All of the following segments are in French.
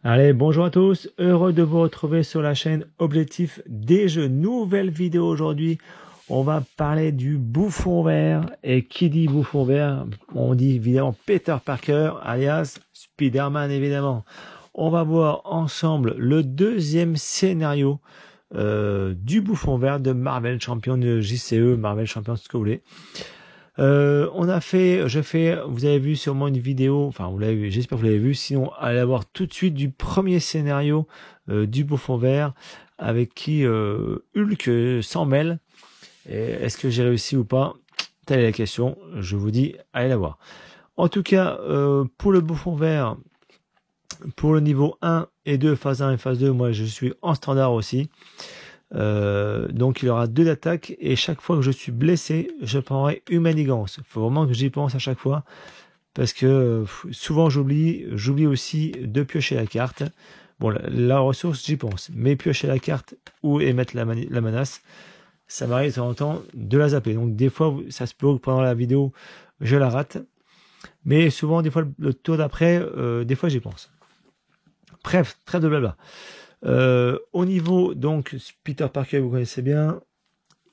Allez, bonjour à tous, heureux de vous retrouver sur la chaîne Objectif des Jeux. Nouvelle vidéo aujourd'hui, on va parler du bouffon vert. Et qui dit bouffon vert, on dit évidemment Peter Parker, alias Spider-Man évidemment. On va voir ensemble le deuxième scénario du bouffon vert de Marvel Champion de JCE, Marvel Champion, ce que vous voulez. Vous avez vu sûrement une vidéo, enfin vous l'avez vu, j'espère que vous l'avez vu, sinon allez voir tout de suite du premier scénario du bouffon vert avec qui Hulk s'en mêle. Est-ce que j'ai réussi ou pas? Telle est la question, je vous dis, allez la voir. En tout cas, pour le bouffon vert, pour le niveau 1 et 2, phase 1 et phase 2, moi je suis en standard aussi. Donc il y aura 2 d'attaque et chaque fois que je suis blessé, je prendrai une manigance. Il faut vraiment que j'y pense à chaque fois parce que souvent j'oublie aussi de piocher la carte. Bon, la ressource, j'y pense, mais piocher la carte ou émettre la menace, ça m'arrive de temps en temps de la zapper. Donc des fois, ça se peut que pendant la vidéo, je la rate, mais souvent, des fois, le tour d'après, des fois, j'y pense. Bref, trêve de blabla. Au niveau, donc, Peter Parker, vous connaissez bien,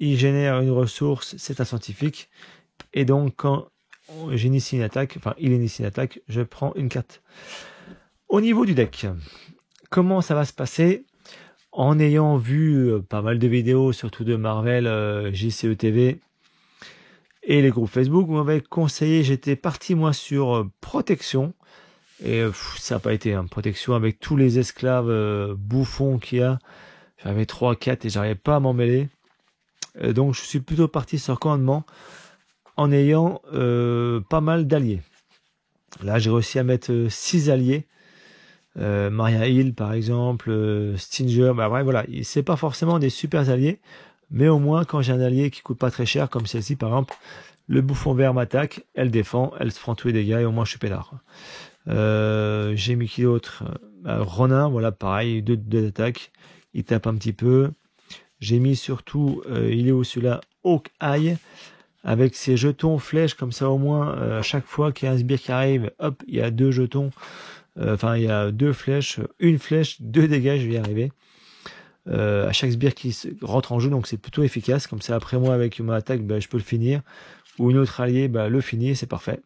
il génère une ressource, c'est un scientifique, et donc quand j'initie une attaque, enfin il initie une attaque, je prends une carte. Au niveau du deck, comment ça va se passer? En ayant vu pas mal de vidéos, surtout de Marvel, JCE TV, et les groupes Facebook, vous m'avez conseillé, j'étais parti moi sur protection, et ça n'a pas été protection avec tous les esclaves bouffons qu'il y a. J'avais 3-4 et j'arrivais pas à m'en mêler. Donc je suis plutôt parti sur commandement en ayant pas mal d'alliés. Là j'ai réussi à mettre 6 alliés. Maria Hill par exemple, Stinger, bah ouais, voilà, c'est pas forcément des super alliés, mais au moins quand j'ai un allié qui coûte pas très cher, comme celle-ci par exemple, le bouffon vert m'attaque, elle défend, elle se prend tous les dégâts et au moins je suis peinard. J'ai mis qui d'autre? Ronin, voilà, pareil, 2 d'attaque, il tape un petit peu. J'ai mis surtout, il est où celui-là? Hawkeye, avec ses jetons flèches, comme ça au moins, à chaque fois qu'il y a un sbire qui arrive, hop, il y a 2 jetons, enfin il y a 2 flèches, une flèche, 2 dégâts, je vais y arriver. À chaque sbire qui rentre en jeu, donc c'est plutôt efficace, comme ça après moi avec ma attaque, bah, je peux le finir, ou une autre allié, bah, le finir, c'est parfait.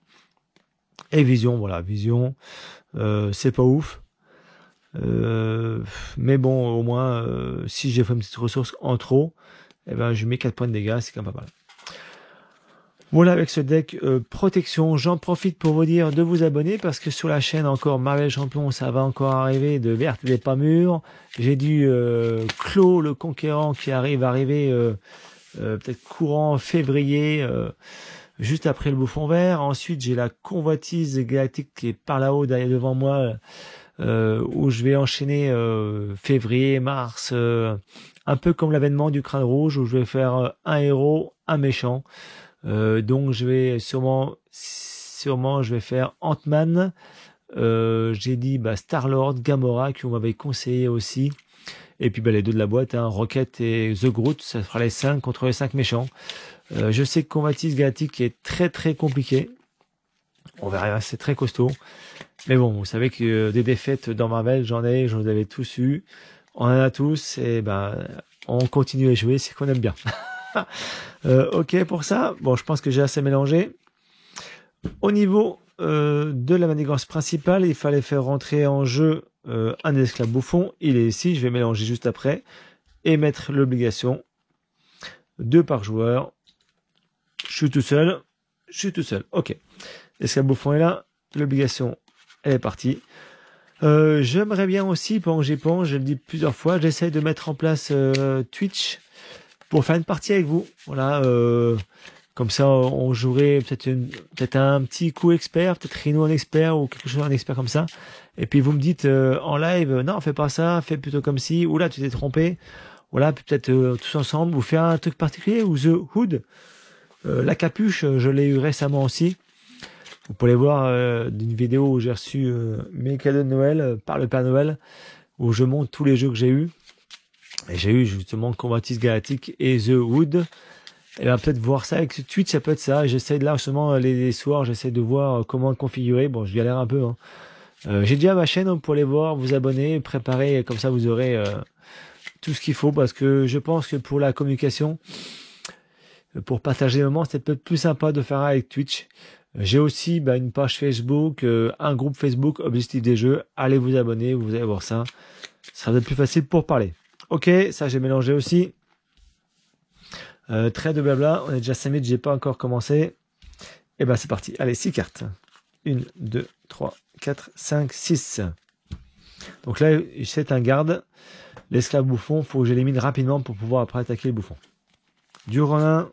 Et vision, voilà, vision, c'est pas ouf. Mais bon, au moins, si j'ai fait une petite ressource en trop, eh ben, je mets 4 points de dégâts, c'est quand même pas mal. Voilà, avec ce deck protection, j'en profite pour vous dire de vous abonner parce que sur la chaîne encore Marvel Champion, ça va encore arriver de verte des pas mûres. J'ai du Clos le Conquérant qui arriver peut-être courant février, juste après le bouffon vert. Ensuite, j'ai la Convoitise galactique qui est par là-haut, derrière devant moi, où je vais enchaîner février, mars, un peu comme l'avènement du Crâne Rouge, où je vais faire un héros, un méchant. Donc je vais sûrement je vais faire Ant-Man. J'ai dit Star-Lord, Gamora, qui on m'avait conseillé aussi. Et puis les 2 de la boîte, Rocket et The Groot, ça fera les 5 contre les 5 méchants. Je sais que Convoitise galactique est très très compliqué. On verra, c'est très costaud. Mais bon, vous savez que des défaites dans Marvel, j'en vous avais tous eu. On en a tous, et on continue à jouer, c'est qu'on aime bien. Ok pour ça. Bon, je pense que j'ai assez mélangé. Au niveau de la manigance principale, il fallait faire rentrer en jeu un esclave bouffon. Il est ici, je vais mélanger juste après et mettre l'obligation 2 par joueur. Je suis tout seul. Ok. L'esclave bouffon est là. L'obligation, elle est partie. J'aimerais bien aussi, pendant que j'y pense, je le dis plusieurs fois, j'essaie de mettre en place Twitch pour faire une partie avec vous. Voilà, comme ça on jouerait peut-être un petit coup expert, peut-être Rhino en expert ou quelque chose en expert comme ça. Et puis vous me dites en live, non, fais pas ça, fais plutôt comme ci, ou là tu t'es trompé. Voilà, peut-être tous ensemble vous faire un truc particulier, ou The Hood, la capuche, je l'ai eu récemment aussi. Vous pouvez voir d'une vidéo où j'ai reçu mes cadeaux de Noël par le Père Noël, où je montre tous les jeux que j'ai eu. Et j'ai eu justement Convoitise galactique et The Wood. Et bien peut-être voir ça avec Twitch, ça peut être ça. J'essaie de là justement les soirs, j'essaie de voir comment le configurer. Bon, je galère un peu, J'ai déjà ma chaîne donc, pour les voir, vous abonner, préparer, comme ça vous aurez tout ce qu'il faut, parce que je pense que pour la communication, pour partager les moments, c'est peut-être plus sympa de faire avec Twitch. J'ai aussi une page Facebook, un groupe Facebook, Objectif des Jeux. Allez vous abonner, vous allez voir ça. Ça sera peut-être plus facile pour parler. Ok, ça j'ai mélangé aussi. Très de blabla, on est déjà 5 minutes, j'ai pas encore commencé. Et ben c'est parti. Allez, 6 cartes. 1, 2, 3, 4, 5, 6. Donc là, c'est un garde. L'esclave bouffon, faut que j'élimine rapidement pour pouvoir après attaquer le bouffon. Du Ronin,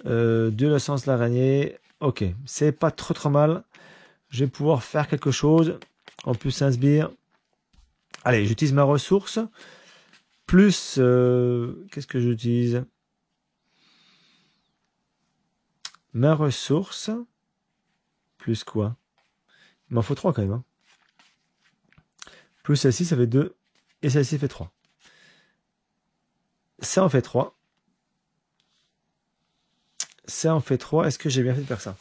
de l'essence l'araignée. Ok, c'est pas trop mal. Je vais pouvoir faire quelque chose. En plus, un sbire. Allez, j'utilise ma ressource. Plus, qu'est-ce que j'utilise? Ma ressource. Plus quoi? Il m'en faut 3 quand même. Hein. Plus celle-ci, ça fait 2. Et celle-ci fait 3. Ça en fait 3. Ça en fait 3. Est-ce que j'ai bien fait de faire ça?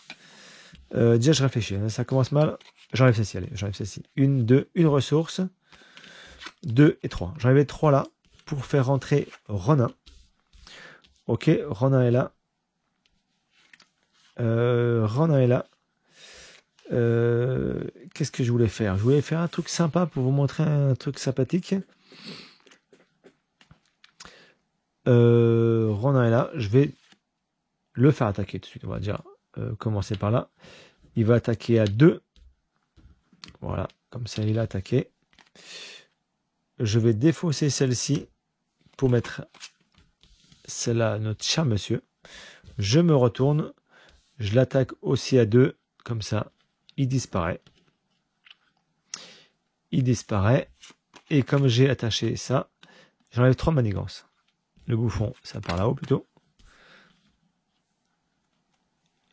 Déjà, je réfléchis. Ça commence mal. J'enlève celle-ci. Allez, j'enlève celle-ci. 1, 2, une ressource. 2 et 3. J'enlève 3 là pour faire rentrer Ronin. Ok, Ronin est là. Ronin est là. Qu'est-ce que je voulais faire? Je voulais faire un truc sympa pour vous montrer un truc sympathique. Ronin est là. Je vais le faire attaquer tout de suite. On va déjà commencer par là. Il va attaquer à 2. Voilà, comme ça il a attaqué. Je vais défausser celle-ci pour mettre celle-là, notre cher monsieur. Je me retourne. Je l'attaque aussi à 2. Comme ça, il disparaît. Il disparaît. Et comme j'ai attaché ça, j'enlève 3 manigances. Le bouffon, ça part là-haut plutôt.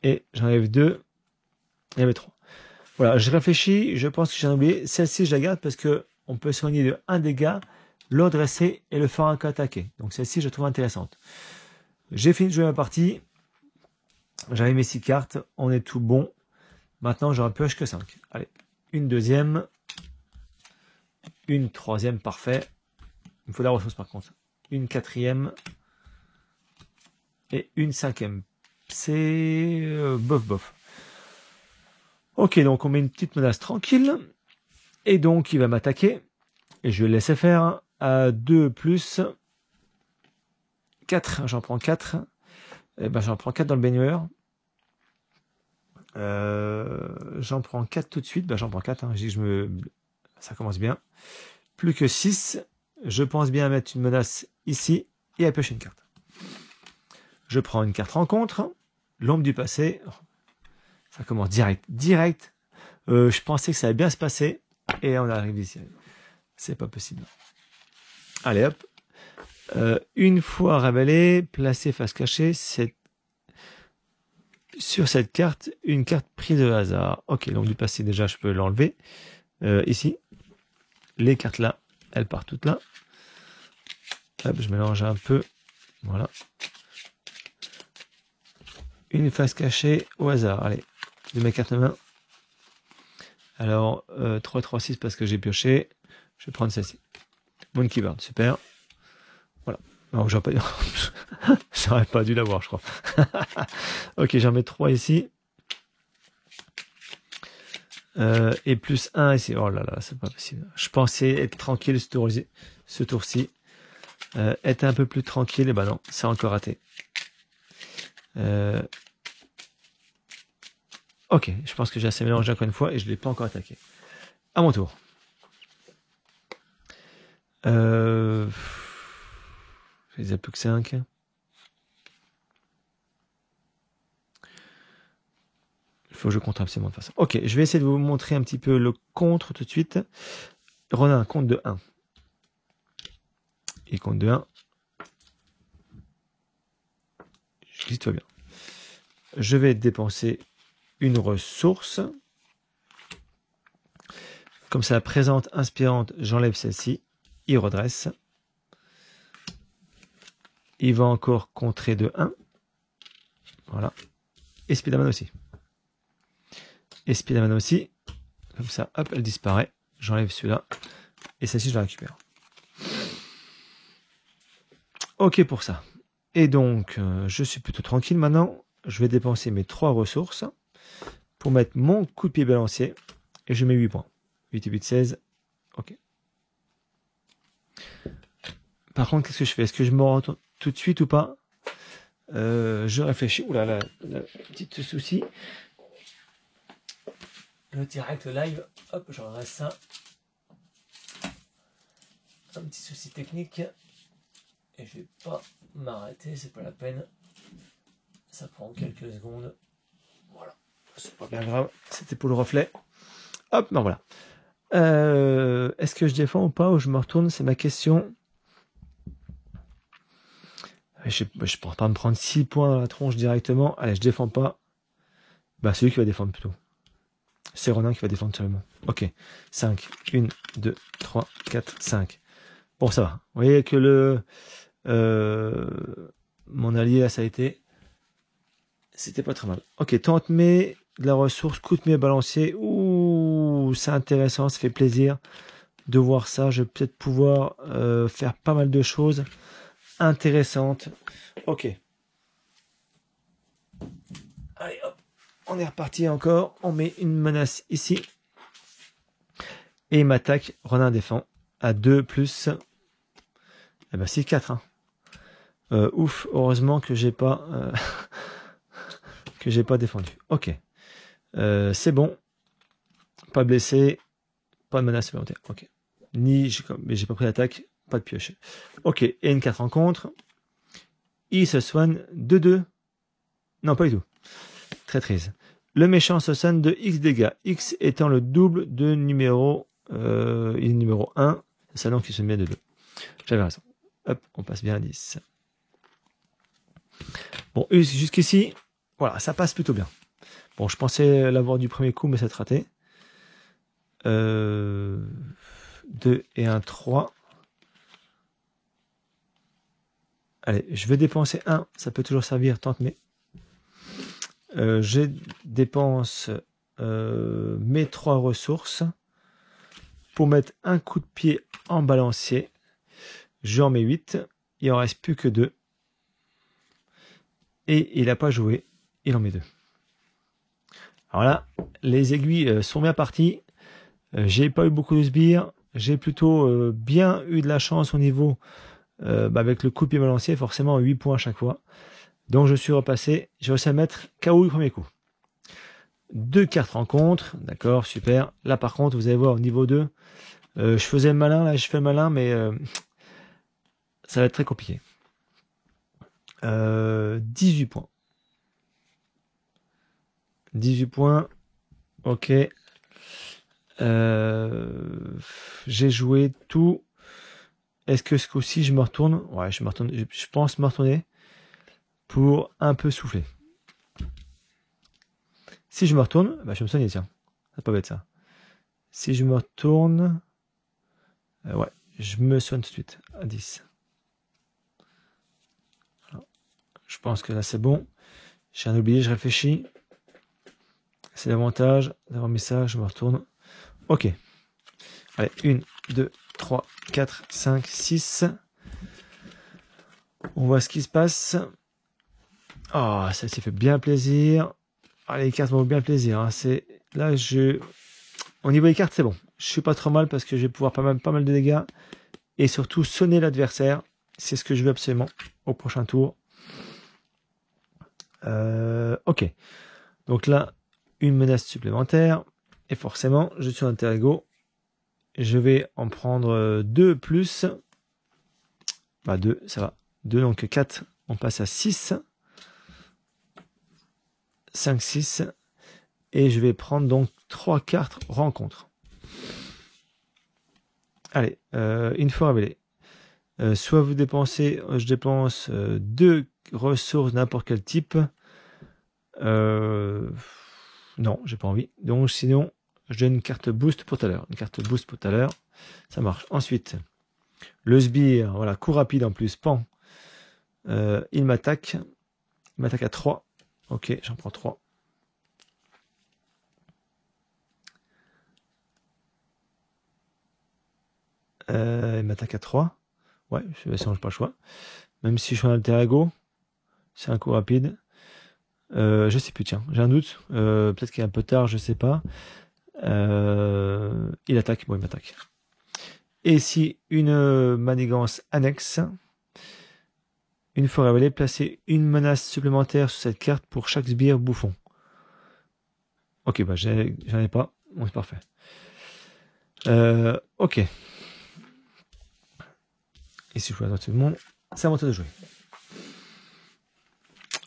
Et j'enlève 2. Il y avait 3. Voilà, je réfléchis. Je pense que j'en ai oublié. Celle-ci, je la garde parce que on peut soigner de 1 dégât, le dresser et le faire un cas attaquer. Donc celle-ci, je la trouve intéressante. J'ai fini de jouer ma partie. J'avais mes 6 cartes. On est tout bon. Maintenant, j'aurai pioche que 5. Allez, une deuxième. Une troisième, parfait. Il me faut la ressource par contre. Une quatrième. Et une cinquième. C'est bof. Ok, donc on met une petite menace tranquille. Et donc, il va m'attaquer. Et je vais le laisser faire à 2 plus 4. J'en prends 4. Et ben, j'en prends 4 dans le baigneur. J'en prends 4 tout de suite. Ben, j'en prends 4. Hein. Ça commence bien. Plus que 6. Je pense bien mettre une menace ici et à piocher une carte. Je prends une carte rencontre. L'ombre du passé. Ça commence direct. Je pensais que ça allait bien se passer. Et on arrive ici. C'est pas possible. Allez hop. Une fois révélé, placé face cachée, sur cette carte, une carte prise de hasard. Ok, donc du passé déjà, je peux l'enlever. Ici, les cartes là, elles partent toutes là. Hop, je mélange un peu. Voilà. Une face cachée au hasard. Allez, de mes cartes main. Alors, 3, 3, 6 parce que j'ai pioché. Je vais prendre celle-ci. Monkey Bird, super. Voilà. Alors, j'aurais pas dû l'avoir, je crois. Ok, j'en mets 3 ici. Et plus 1 ici. Oh là là, c'est pas possible. Je pensais être tranquille ce tour-ci. Être un peu plus tranquille. Et ben non, c'est encore raté. Ok, je pense que j'ai assez mélangé encore une fois et je ne l'ai pas encore attaqué. À mon tour. Je les ai plus que 5. Il faut que je compte absolument de façon. Ok, je vais essayer de vous montrer un petit peu le contre tout de suite. Ronin compte de 1. Il compte de 1. Je dis tout va bien. Je vais dépenser une ressource. Comme ça, présente, inspirante, j'enlève celle-ci. Il redresse. Il va encore contrer de 1. Voilà. Et Spiderman aussi. Et Spiderman aussi. Comme ça, hop, elle disparaît. J'enlève celui-là. Et celle-ci, je la récupère. Ok pour ça. Et donc, je suis plutôt tranquille maintenant. Je vais dépenser mes 3 ressources pour mettre mon coup de pied balancier. Et je mets 8 points. 8 et 8, 16. Ok. Par contre, qu'est-ce que je fais? Est-ce que je me rends tout de suite ou pas? Je réfléchis. Oula, là, petit souci. Le direct, le live. Hop, j'en reste ça. Un petit souci technique. Et je vais pas m'arrêter, c'est pas la peine. Ça prend quelques secondes. Voilà. C'est pas bien grave. C'était pour le reflet. Hop, non, voilà. Est-ce que je défends ou pas, ou je me retourne? C'est ma question. Je pense pas me prendre 6 points à la tronche directement. Allez, je défends pas. Bah, c'est lui qui va défendre plutôt. C'est Ronin qui va défendre seulement. Ok. 5. 1, 2, 3, 4, 5. Bon, ça va. Vous voyez que mon allié, là, ça a été. C'était pas très mal. Ok, tente mais de la ressource, coûte mais balancier. Ouh, c'est intéressant, ça fait plaisir de voir ça. Je vais peut-être pouvoir faire pas mal de choses intéressantes. Ok. Allez, hop. On est reparti encore. On met une menace ici. Et il m'attaque. Ronin défend. À 2 plus. Eh ben, c'est 4. Hein. Ouf, heureusement que j'ai pas que j'ai pas défendu. Ok. C'est bon. Pas blessé. Pas de menace supplémentaire. Ok. Mais j'ai pas pris l'attaque. Pas de pioche. Ok. Et une 4 en contre. Il se soigne de 2. Non, pas du tout. Très triste. Le méchant se soigne de X dégâts. X étant le double de numéro, numéro 1. C'est donc qui se met de 2. J'avais raison. Hop, on passe bien à 10. Bon, jusqu'ici, voilà, ça passe plutôt bien. Bon, je pensais l'avoir du premier coup, mais ça a raté. 2 et 1, 3. Allez, je vais dépenser 1. Ça peut toujours servir, tente mais. Je dépense mes 3 ressources pour mettre un coup de pied en balancier. J'en mets 8. Il en reste plus que 2. Et il n'a pas joué. Il en met 2. Alors là, les aiguilles sont bien parties. J'ai pas eu beaucoup de sbires. J'ai plutôt bien eu de la chance au niveau avec le coup de pied balancier. Forcément 8 points à chaque fois. Donc je suis repassé. J'ai réussi à mettre KO du premier coup. 2 cartes rencontre. D'accord, super. Là par contre, vous allez voir au niveau 2. Je faisais le malin. Là je fais le malin. Mais ça va être très compliqué. 18 points. 18 points. Ok. J'ai joué tout. Est-ce que ce coup-ci je me retourne? Ouais, je pense me retourner pour un peu souffler. Si je me retourne, bah je vais me soigner, tiens. Ça peut être ça. Si je me retourne, ouais, je me soigne tout de suite à 10. Alors, je pense que là c'est bon. J'ai rien oublié, je réfléchis. C'est l'avantage d'avoir mis ça, je me retourne. Ok. Allez, 1, 2, 3, 4, 5, 6. On voit ce qui se passe. Ah, ça s'est fait bien plaisir. Ah, les cartes m'ont bien plaisir. Hein. Là, au niveau des cartes, c'est bon. Je suis pas trop mal parce que je vais pouvoir pas mal de dégâts. Et surtout, sonner l'adversaire. C'est ce que je veux absolument au prochain tour. Ok. Donc là, une menace supplémentaire. Et forcément, je suis en interego. Je vais en prendre 2 plus. Bah 2, ça va. 2, donc 4. On passe à 6. 5, 6. Et je vais prendre donc 3 cartes rencontre. Allez, une fois révélé. Soit vous dépensez, je dépense 2 ressources n'importe quel type. Non, j'ai pas envie. Donc sinon, je donne une carte boost pour tout à l'heure. Une carte boost pour tout à l'heure. Ça marche. Ensuite, le sbire, voilà, coup rapide en plus, pan. Il m'attaque. Il m'attaque à 3. Ok, j'en prends 3. Il m'attaque à 3. Ouais, de toute façon, j'ai pas le choix. Même si je suis en alter ego, c'est un coup rapide. Je sais plus, tiens, j'ai un doute. Peut-être qu'il est un peu tard, je sais pas. Il attaque, bon, il m'attaque. Et si une manigance annexe, une fois révélée, placez une menace supplémentaire sur cette carte pour chaque sbire bouffon. Ok, bah j'en ai pas. Bon, c'est parfait. Ok. Et si je joue à tout le monde, c'est à mon tour de jouer.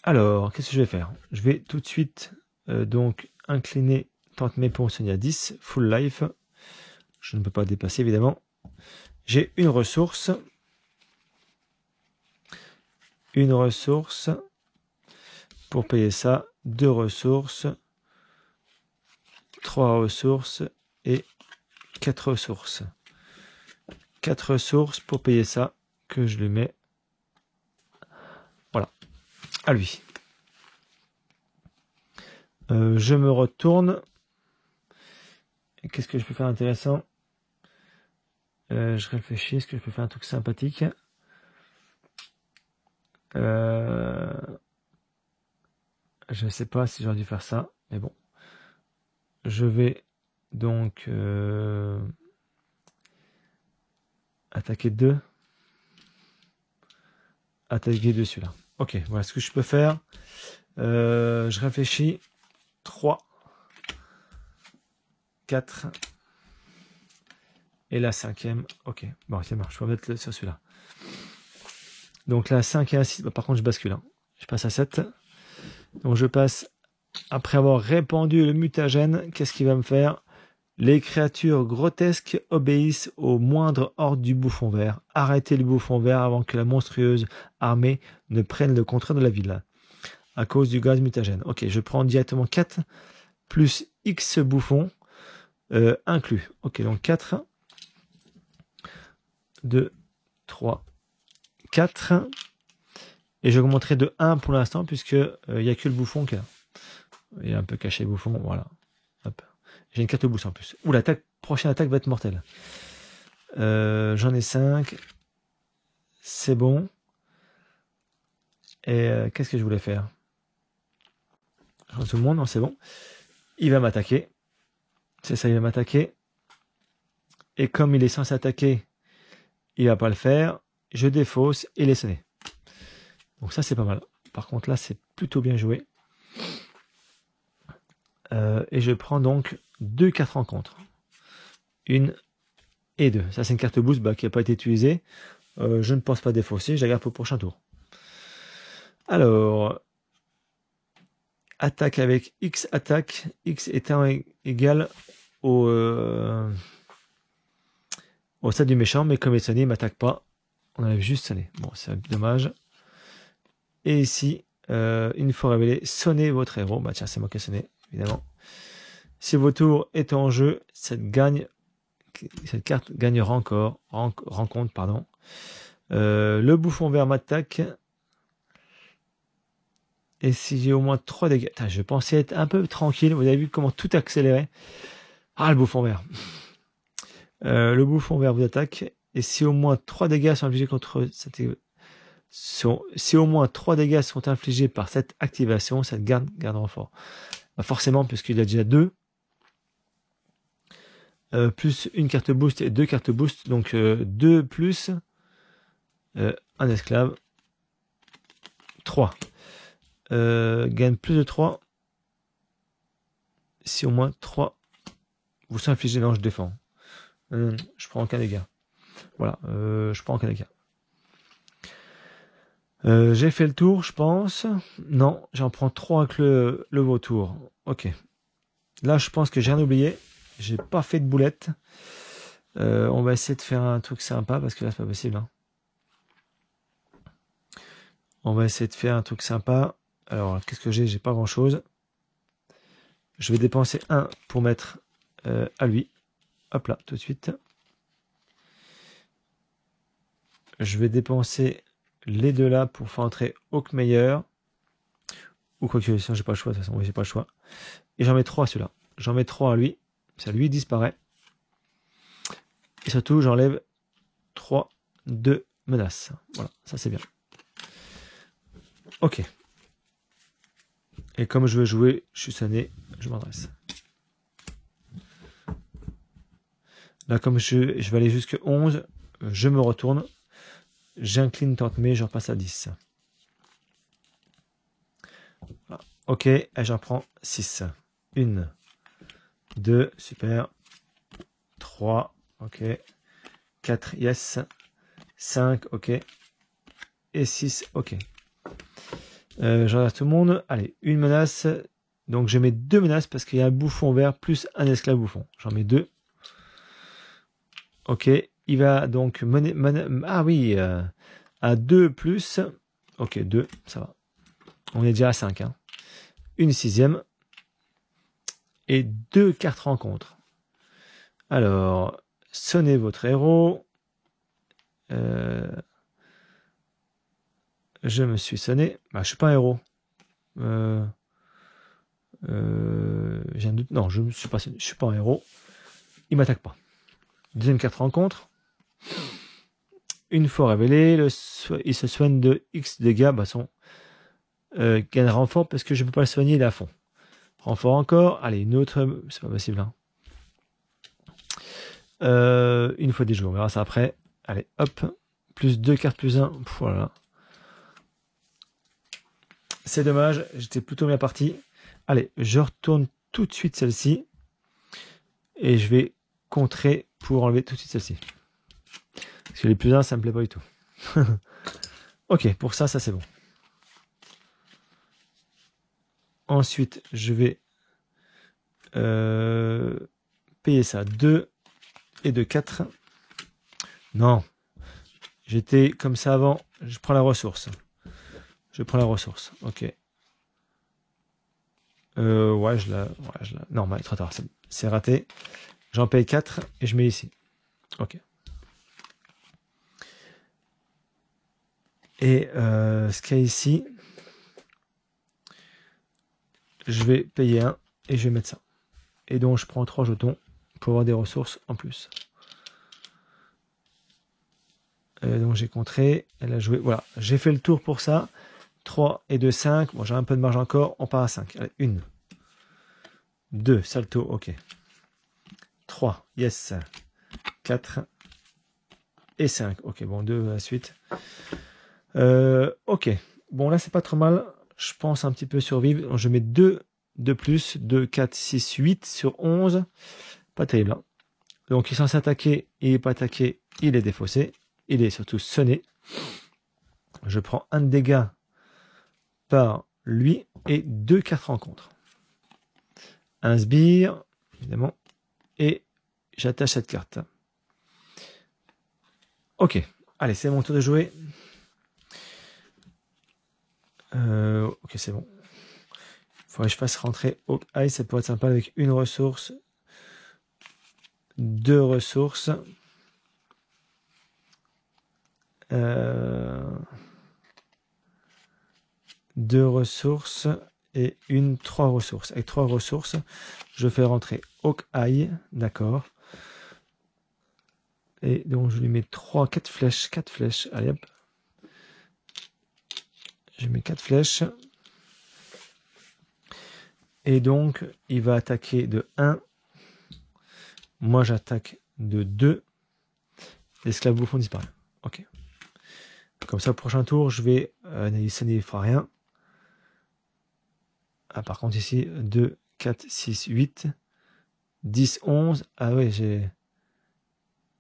Alors, qu'est-ce que je vais faire? Je vais tout de suite donc incliner, tente mes points à 10, full life. Je ne peux pas dépasser évidemment. J'ai une ressource. Une ressource. Pour payer ça, 2 ressources. 3 ressources et 4 ressources. 4 ressources pour payer ça, que je lui mets. Voilà. À lui. Je me retourne. Qu'est-ce que je peux faire intéressant? Je réfléchis. Est-ce que je peux faire un truc sympathique? Je ne sais pas si j'aurais dû faire ça, mais bon. Je vais donc attaquer 2. Attaquer 2 celui-là. Ok, voilà ce que je peux faire. Je réfléchis. 3, 4 et la 5e. Ok, bon, ça marche. Je vais mettre sur celui-là. Donc là, 5 et 1, 6. Bah, par contre, je bascule. Hein. Je passe à 7. Donc je passe, après avoir répandu le mutagène, qu'est-ce qu'il va me faire? Les créatures grotesques obéissent au moindre ordre du bouffon vert. Arrêtez le bouffon vert avant que la monstrueuse armée ne prenne le contrôle de la ville. À cause du gaz mutagène. Ok, je prends directement 4 plus X bouffons inclus. Ok, donc 4, 2, 3, 4. Et j'augmenterai de 1 pour l'instant, puisque il n'y a que le bouffon qui est là. Il est un peu caché le bouffon, voilà. Hop. J'ai une carte boost en plus. Ouh, prochaine attaque va être mortelle. J'en ai 5. C'est bon. Et qu'est-ce que je voulais faire? Tout le monde, non, c'est bon. Il va m'attaquer. C'est ça, il va m'attaquer. Et comme il est censé attaquer, il va pas le faire. Je défausse et il est sonné. Donc ça, c'est pas mal. Par contre, là, c'est plutôt bien joué. Et je prends donc 2 cartes rencontres. 1 et 2. Ça, c'est une carte boost qui n'a pas été utilisée. Je ne pense pas défausser. Je la garde pour le prochain tour. Alors, attaque avec X attaque. X étant égal au stade du méchant. Mais comme il est sonné, il ne m'attaque pas. On avait juste sonné. Bon, c'est dommage. Et ici, une fois révélé, sonnez votre héros. Bah tiens, c'est moi qui ai sonné, évidemment. Si votre tour est en jeu, cette carte gagnera encore. Rencontre, pardon. Le bouffon vert m'attaque. Et si j'ai au moins 3 dégâts. Putain, je pensais être un peu tranquille. Vous avez vu comment tout accélérait. Ah, le bouffon vert. Le bouffon vert vous attaque. Et si au moins 3 dégâts sont infligés contre cette... Si au moins 3 dégâts sont infligés par cette activation, cette garde renfort. Bah forcément, puisqu'il a déjà 2. Plus une carte boost et 2 cartes boost. Donc 2 plus un esclave. 3. Gagne plus de 3. Si au moins 3 vous sont infligés, non, je défends. Je prends aucun dégât. Voilà, je prends aucun dégât. J'ai fait le tour, je pense. Non, j'en prends 3 avec le vautour. Ok. Là, je pense que j'ai rien oublié. J'ai pas fait de boulette. On va essayer de faire un truc sympa parce que là, c'est pas possible. Hein. On va essayer de faire un truc sympa. Alors, qu'est-ce que j'ai? J'ai pas grand-chose. Je vais dépenser 1 pour mettre à lui. Hop là, tout de suite. Je vais dépenser les 2 là pour faire entrer Hawkmeyer. Ou quoi que sinon j'ai pas le choix, de toute façon, oui, j'ai pas le choix. Et j'en mets 3 à celui-là. J'en mets 3 à lui. Ça lui disparaît. Et surtout, j'enlève 3, 2 menaces. Voilà, ça c'est bien. Ok. Et comme je veux jouer, je suis sonné, je m'adresse. Là, comme je vais aller jusqu'à 11, je me retourne, j'incline tente mais je repasse à 10. Voilà. Ok, et j'en prends 6. 1, 2, super. 3, ok. 4, yes. 5, ok. Et 6, ok. Je regarde tout le monde. Allez, une menace. Donc je mets 2 menaces parce qu'il y a un bouffon vert plus un esclave bouffon. J'en mets 2. Ok, il va donc mener... ah oui, à 2 plus... Ok, 2, ça va. On est déjà à 5. Hein. Une 6e. Et 2 cartes rencontres. Alors, sonnez votre héros. Je me suis sonné. Bah, je suis pas un héros. J'ai un doute. Non, je ne suis pas sonné. Je suis pas un héros. Il m'attaque pas. Deuxième carte rencontre. Une fois révélé, il se soigne de X dégâts. Bah, gagne renfort parce que je peux pas le soigner, il est à fond. Renfort encore. Allez, une autre. C'est pas possible. Hein. Une fois déjoué, on verra ça après. Allez, hop. Plus 2 cartes plus 1. Voilà. C'est dommage, j'étais plutôt bien parti. Allez, je retourne tout de suite celle-ci. Et je vais contrer pour enlever tout de suite celle-ci. Parce que les plus 1, ça me plaît pas du tout. Ok, pour ça c'est bon. Ensuite, je vais payer ça. 2 et 2, 4. Non. J'étais comme ça avant. Je prends la ressource. Je prends la ressource. Ok. Ouais, je la... Non, mais trop tard. C'est raté. J'en paye 4 et je mets ici. Ok. Et ce qu'il y a ici, je vais payer 1 et je vais mettre ça. Et donc, je prends 3 jetons pour avoir des ressources en plus. Donc, j'ai contré. Elle a joué. Voilà. J'ai fait le tour pour ça. 3 et 2, 5. Bon, j'ai un peu de marge encore. On part à 5. Allez, 1. 2, salto. Ok. 3. Yes. 4. Et 5. Ok, bon, 2 à la suite. Ok. Bon, là, c'est pas trop mal. Je pense un petit peu survivre. Je mets 2 de plus. 2, 4, 6, 8 sur 11. Pas terrible. Hein. Donc, il est censé attaquer. Il n'est pas attaqué. Il est défaussé. Il est surtout sonné. Je prends un de dégâts par lui et 2 cartes rencontres. Un sbire, évidemment. Et j'attache cette carte. Ok. Allez, c'est mon tour de jouer. Ok, c'est bon. Il faudrait que je fasse rentrer Hawkeye, ça pourrait être sympa avec une ressource, 2 ressources. 2 ressources et 3 ressources. Avec 3 ressources, je fais rentrer Hawkeye, d'accord. Et donc je lui mets 4 flèches. Allez hop. Je mets 4 flèches. Et donc, il va attaquer de 1. Moi, j'attaque de 2. L'esclave bouffon disparaît. Ok. Comme ça, au prochain tour, je vais... ça n'y fera rien. Ah, par contre, ici, 2, 4, 6, 8, 10, 11. Ah ouais, j'ai...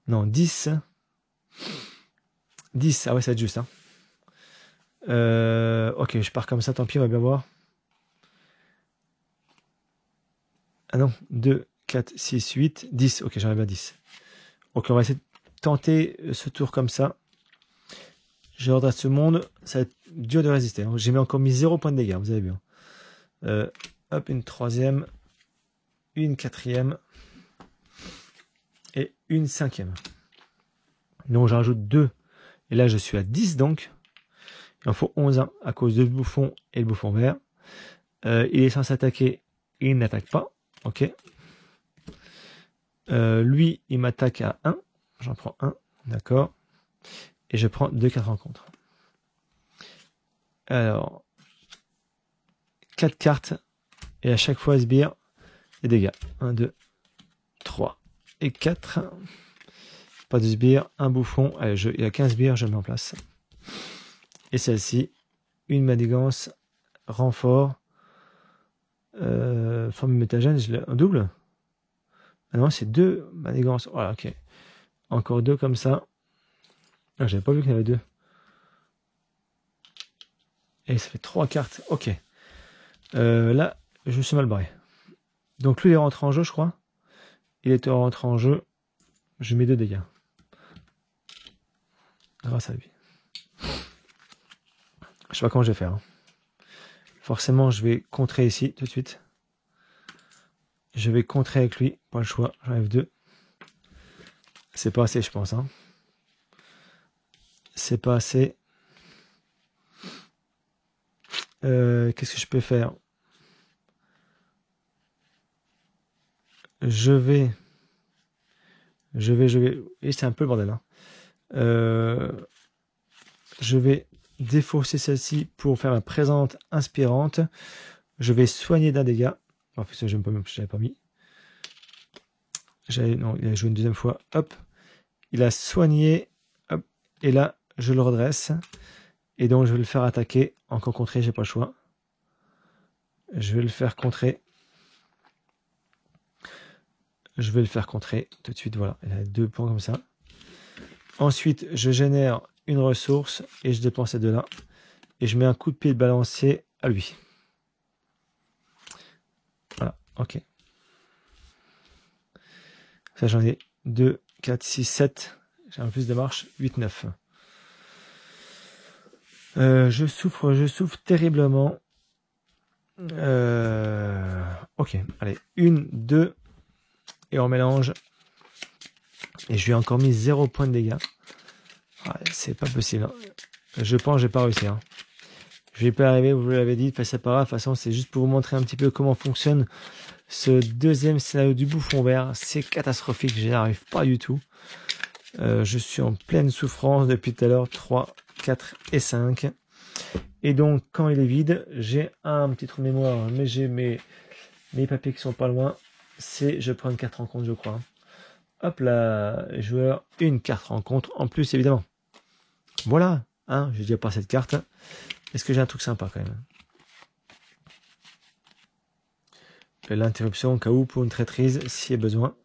Non, 10. 10, ah ouais, ça va être juste. Hein. Ok, je pars comme ça, tant pis, on va bien voir. Ah non, 2, 4, 6, 8, 10. Ok, j'arrive à 10. Ok, on va essayer de tenter ce tour comme ça. Je redresse ce monde. Ça va être dur de résister. Hein. J'ai encore mis 0 points de dégâts, vous avez vu. Hein. Hop, une 3e. Une 4e. Et une 5e. Donc, j'en rajoute 2. Et là, je suis à 10 donc. Il en faut 11 hein, à cause de le bouffon et le bouffon vert. Il est censé attaquer. Il n'attaque pas. Ok. Lui, il m'attaque à 1. J'en prends 1. D'accord. Et je prends 2 cartes rencontres. Alors, 4 cartes. Et à chaque fois, sbire les dégâts. 1, 2, 3 et 4. Pas de sbire, un bouffon. Allez, il y a 15 sbires, je le mets en place. Et celle-ci, une manigance, renfort, forme métagène, je l'ai en double. Ah non, c'est 2 manigances. Voilà, ok. Encore 2 comme ça. Ah, j'avais pas vu qu'il y en avait 2. Et ça fait 3 cartes. Ok. Là, je suis mal barré. Donc lui, il est rentré en jeu, je crois. Il était rentré en jeu. Je mets 2 dégâts. Grâce à lui. Je sais pas comment je vais faire. Hein. Forcément, je vais contrer ici, tout de suite. Je vais contrer avec lui. Pas le choix. J'enlève 2. C'est pas assez, je pense. Hein. C'est pas assez. Qu'est-ce que je peux faire? Je vais. Et c'est un peu le bordel. Hein. Je vais défausser celle-ci pour faire ma présente inspirante. Je vais soigner d'un dégât. En fait, je n'avais pas mis. Non, il a joué une deuxième fois. Hop. Il a soigné. Hop. Et là, je le redresse. Et donc, je vais le faire attaquer. Encore contrer, j'ai pas le choix. Je vais le faire contrer. Je vais le faire contrer tout de suite. Voilà. Il a 2 points comme ça. Ensuite, je génère une ressource et je dépense ces 2 là. Et je mets un coup de pied de balancier à lui. Voilà. Ok. Ça, j'en ai 2, 4, 6, 7. J'ai un plus de marche. 8, 9. Je souffre terriblement. Ok, allez, 1, 2. Et on mélange. Et je lui ai encore mis 0 point de dégâts. Ah, c'est pas possible. Hein. Je pense que je vais pas réussir. Hein. Je vais pas arriver, vous l'avez dit, c'est pas grave. De toute façon, c'est juste pour vous montrer un petit peu comment fonctionne ce deuxième scénario du bouffon vert. C'est catastrophique, je n'y arrive pas du tout. Je suis en pleine souffrance depuis tout à l'heure. 3, 4 et 5. Et donc, quand il est vide, j'ai un petit trou de mémoire, mais j'ai mes papiers qui sont pas loin. Je prends une carte rencontre, je crois. Hop là, joueur, une carte rencontre en plus, évidemment. Voilà, hein, j'ai déjà pas cette carte. Est-ce que j'ai un truc sympa quand même? L'interruption au cas où pour une traîtrise, s'il y a besoin.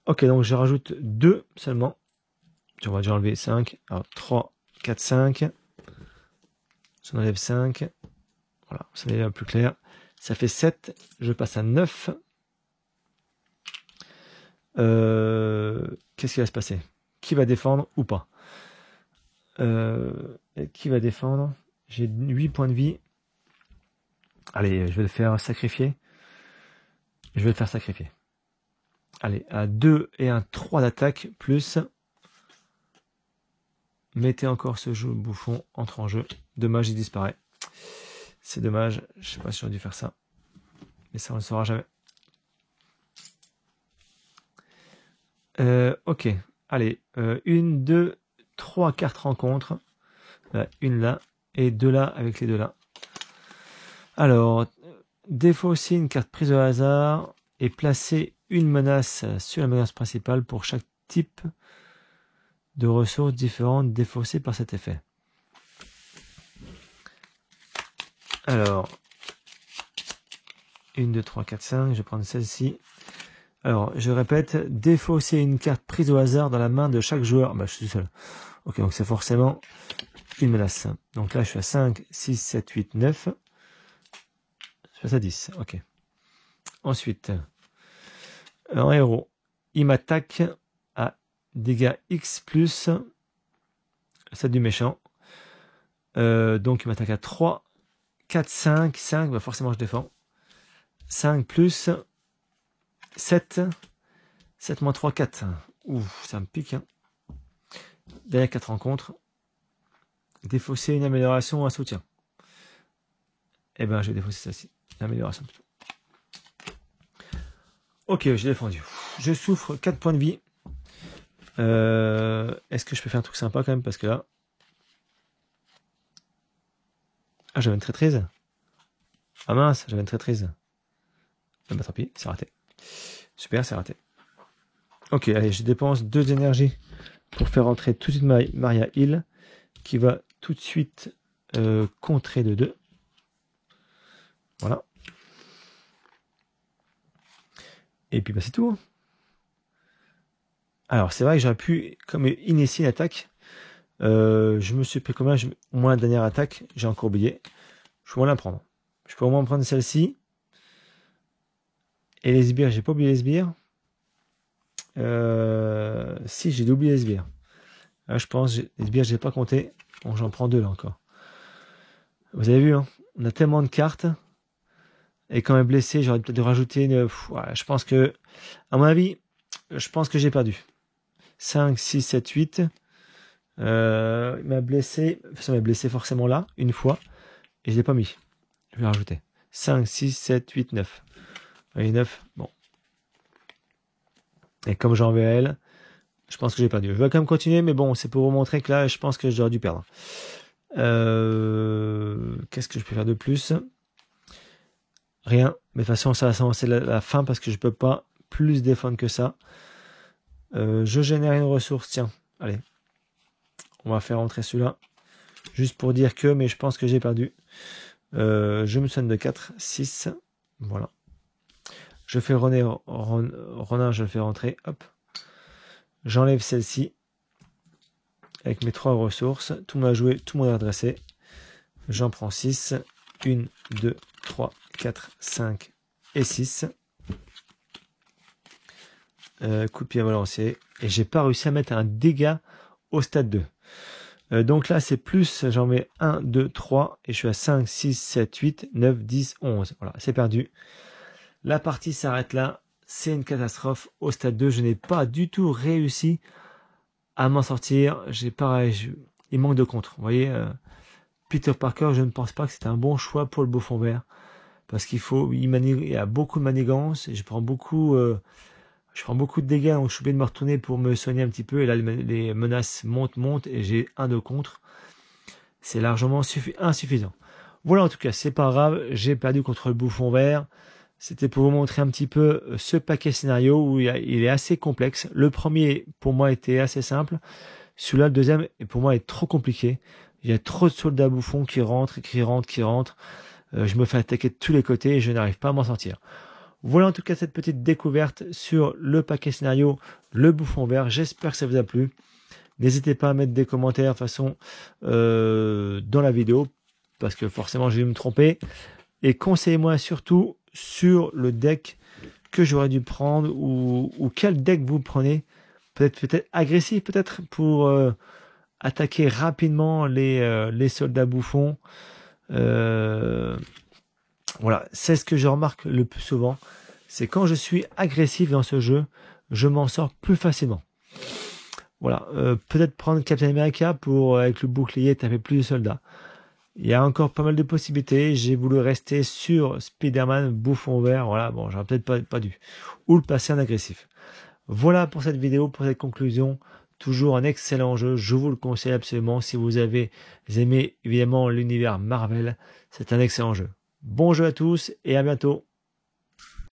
Ok, donc je rajoute 2 seulement. On va déjà enlever 5. Alors 3, 4, 5. J'en enlève 5. Voilà, ça devient plus clair. Ça fait 7. Je passe à 9. Qu'est-ce qui va se passer? Qui va défendre ou pas? Qui va défendre? J'ai 8 points de vie. Allez, je vais le faire sacrifier. Je vais le faire sacrifier. Allez, à 2 et un 3 d'attaque, plus. Mettez encore ce jeu bouffon, entre en jeu. Dommage, il disparaît. C'est dommage, je sais pas si j'aurais dû faire ça. Mais ça, on ne le saura jamais. Ok, allez, 1, 2, 3 cartes rencontres. Une là, et 2 là avec les 2 là. Alors, défausser une carte prise au hasard et placer une menace sur la menace principale pour chaque type de ressources différentes défaussées par cet effet. Alors, 1, 2, 3, 4, 5, je vais prendre celle-ci. Alors, je répète, défausser une carte prise au hasard dans la main de chaque joueur. Bah, je suis tout seul. Ok, donc c'est forcément une menace. Donc là, je suis à 5, 6, 7, 8, 9. Je passe à 10. Ok. Ensuite, en héros, il m'attaque à dégâts X plus celle du méchant. Donc, il m'attaque à 3, 4, 5. 5, bah forcément, je défends. 5 plus 7. 7 moins 3, 4. Ouf, ça me pique. Hein. Dernière 4 rencontres. Défausser une amélioration ou un soutien. Eh ben, je vais défausser celle-ci. L'amélioration plutôt. Ok, j'ai défendu. Je souffre 4 points de vie. est-ce que je peux faire un truc sympa quand même? Parce que là... Ah, j'avais une traîtrise. Ah mince, j'avais une traîtrise. Ah bah tant pis, c'est raté. Super, c'est raté. Ok, allez, je dépense 2 énergies pour faire entrer tout de suite Maria Hill, qui va tout de suite contrer de 2. Voilà. Et puis bah, c'est tout. Alors c'est vrai que j'aurais pu comme initier l'attaque. Je me suis pris combien? Au moins la dernière attaque, j'ai encore oublié. Je peux au moins la prendre. Je peux au moins prendre celle-ci. Et les sbires, j'ai pas oublié les sbires. Si, j'ai oublié les sbires. Là, je pense, les sbires, j'ai pas compté. Bon, j'en prends 2 là encore. Vous avez vu, hein, on a tellement de cartes. Et quand même blessé, j'aurais peut-être dû rajouter une... Voilà, je pense que, à mon avis, je pense que j'ai perdu. 5, 6, 7, 8. Il m'a blessé. De toute façon, il m'a blessé forcément là, une fois. Et je l'ai pas mis. Je vais rajouter. 5, 6, 7, 8, 9. Allez, 9. Bon. Et comme j'en vais à elle, je pense que j'ai perdu. Je vais quand même continuer, mais bon, c'est pour vous montrer que là, je pense que j'aurais dû perdre. Qu'est-ce que je peux faire de plus? Rien. Mais de toute façon, ça va s'avancer la fin parce que je peux pas plus défendre que ça. Je génère une ressource. Tiens, allez. On va faire rentrer celui-là. Juste pour dire que, mais je pense que j'ai perdu. Je me soigne de 4, 6. Voilà. Je fais Ronin, je le fais rentrer. Hop. J'enlève celle-ci. Avec mes 3 ressources. Tout m'a joué, tout m'a redressé. J'en prends 6. 1, 2, 3, 4, 5 et 6. Coup de pied à balancier. Et j'ai pas réussi à mettre un dégât au stade 2. Donc là, c'est plus, j'en mets 1, 2, 3, et je suis à 5, 6, 7, 8, 9, 10, 11. Voilà, c'est perdu. La partie s'arrête là. C'est une catastrophe. Au stade 2, je n'ai pas du tout réussi à m'en sortir. Il manque de contre. Vous voyez, Peter Parker, je ne pense pas que c'est un bon choix pour le Bouffon Vert. Parce il y a beaucoup de manigances, et je prends beaucoup de dégâts, donc je suis obligé de me retourner pour me soigner un petit peu. Et là, les menaces montent, et j'ai 1 de contre. C'est largement insuffisant. Voilà, en tout cas, c'est pas grave. J'ai perdu contre le Bouffon Vert. C'était pour vous montrer un petit peu ce paquet scénario où il est assez complexe. Le premier, pour moi, était assez simple. Celui-là, le deuxième, pour moi, est trop compliqué. Il y a trop de soldats bouffons qui rentrent. Je me fais attaquer de tous les côtés et je n'arrive pas à m'en sortir. Voilà en tout cas cette petite découverte sur le paquet scénario, le Bouffon Vert. J'espère que ça vous a plu. N'hésitez pas à mettre des commentaires dans la vidéo, parce que forcément je vais me tromper. Et conseillez-moi surtout sur le deck que j'aurais dû prendre, ou quel deck vous prenez. Peut-être agressif, peut-être pour attaquer rapidement les soldats bouffons. Voilà, c'est ce que je remarque le plus souvent. C'est quand je suis agressif dans ce jeu, je m'en sors plus facilement. Voilà, peut-être prendre Captain America pour, avec le bouclier, taper plus de soldats. Il y a encore pas mal de possibilités. J'ai voulu rester sur Spider-Man, Bouffon Vert. Voilà, bon, j'aurais peut-être pas dû. Ou le passer en agressif. Voilà pour cette vidéo, pour cette conclusion. Toujours un excellent jeu. Je vous le conseille absolument. Si vous avez aimé, évidemment, l'univers Marvel, c'est un excellent jeu. Bon jeu à tous et à bientôt.